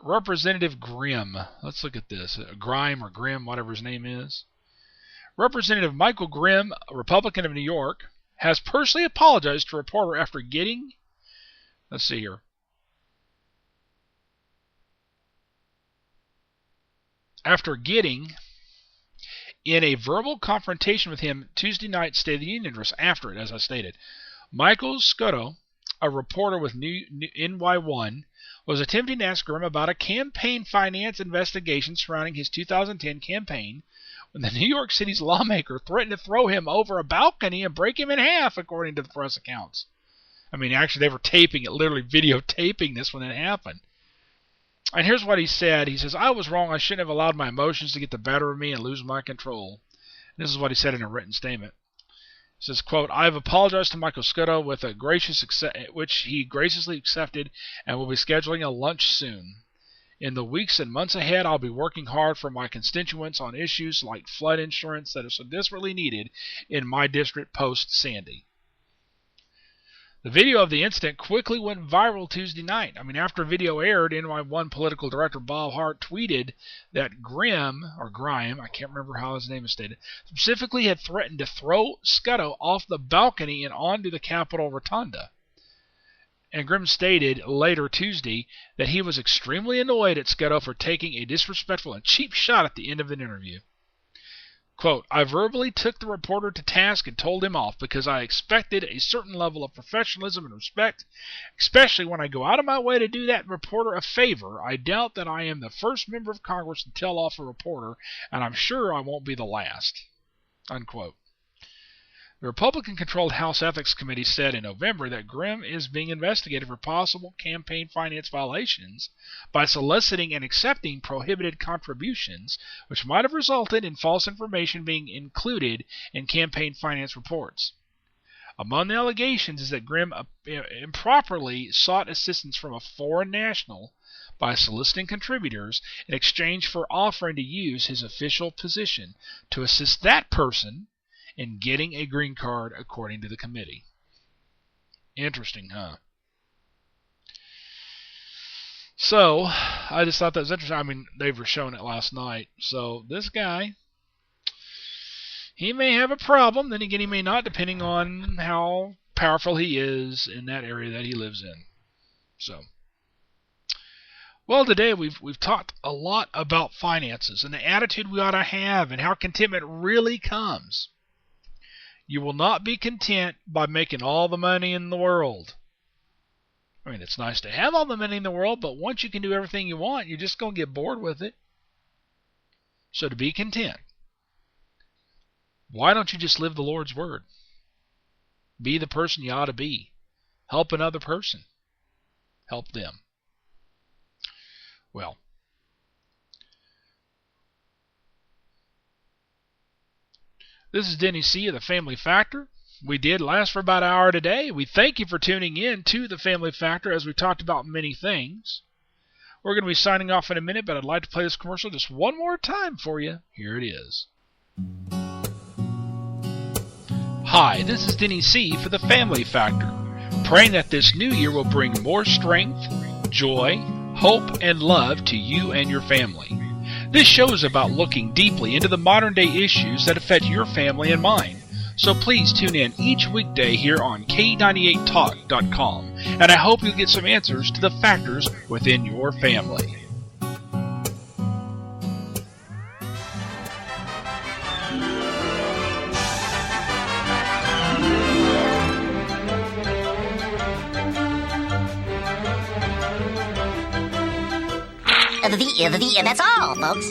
Representative Grimm. Let's look at this. Grime or Grimm, whatever his name is. Representative Michael Grimm, a Republican of New York, has personally apologized to a reporter after getting, let's see here, in a verbal confrontation with him Tuesday night State of the Union address. After it, as I stated, Michael Scotto, a reporter with NY1, was attempting to ask Grimm about a campaign finance investigation surrounding his 2010 campaign when the New York City's lawmaker threatened to throw him over a balcony and break him in half, according to the press accounts. I mean, actually, they were taping it, literally videotaping this when it happened. And here's what he said. He says, "I was wrong. I shouldn't have allowed my emotions to get the better of me and lose my control." And this is what he said in a written statement. He says, quote, "I have apologized to Michael Scotto with which he graciously accepted and will be scheduling a lunch soon. In the weeks and months ahead, I'll be working hard for my constituents on issues like flood insurance that are so desperately needed in my district post-Sandy. The video of the incident quickly went viral Tuesday night. After video aired, NY1 political director Bob Hart tweeted that Grime, I can't remember how his name is stated, specifically had threatened to throw Scutto off the balcony and onto the Capitol Rotunda. And Grimm stated later Tuesday that he was extremely annoyed at Scutto for taking a disrespectful and cheap shot at the end of an interview. Quote, I verbally took the reporter to task and told him off because I expected a certain level of professionalism and respect, especially when I go out of my way to do that reporter a favor. I doubt that I am the first member of Congress to tell off a reporter, and I'm sure I won't be the last. Unquote. The Republican-controlled House Ethics Committee said in November that Grimm is being investigated for possible campaign finance violations by soliciting and accepting prohibited contributions, which might have resulted in false information being included in campaign finance reports. Among the allegations is that Grimm improperly sought assistance from a foreign national by soliciting contributors in exchange for offering to use his official position to assist that person in getting a green card, according to the committee. Interesting, huh? So, I just thought that was interesting. They were showing it last night. So, this guy, he may have a problem, then again, he may not, depending on how powerful he is in that area that he lives in. So, well, today we've talked a lot about finances and the attitude we ought to have and how contentment really comes. You will not be content by making all the money in the world. It's nice to have all the money in the world, but once you can do everything you want, you're just going to get bored with it. So to be content, why don't you just live the Lord's Word? Be the person you ought to be. Help another person. Help them. Well, this is Denny C of the Family Factor. We did last for about an hour today. We thank you for tuning in to the Family Factor as we talked about many things. We're going to be signing off in a minute, but I'd like to play this commercial just one more time for you. Here it is. Hi, this is Denny C for the Family Factor, praying that this new year will bring more strength, joy, hope, and love to you and your family. This show is about looking deeply into the modern-day issues that affect your family and mine. So please tune in each weekday here on K98Talk.com, and I hope you'll get some answers to the factors within your family. That's all, folks.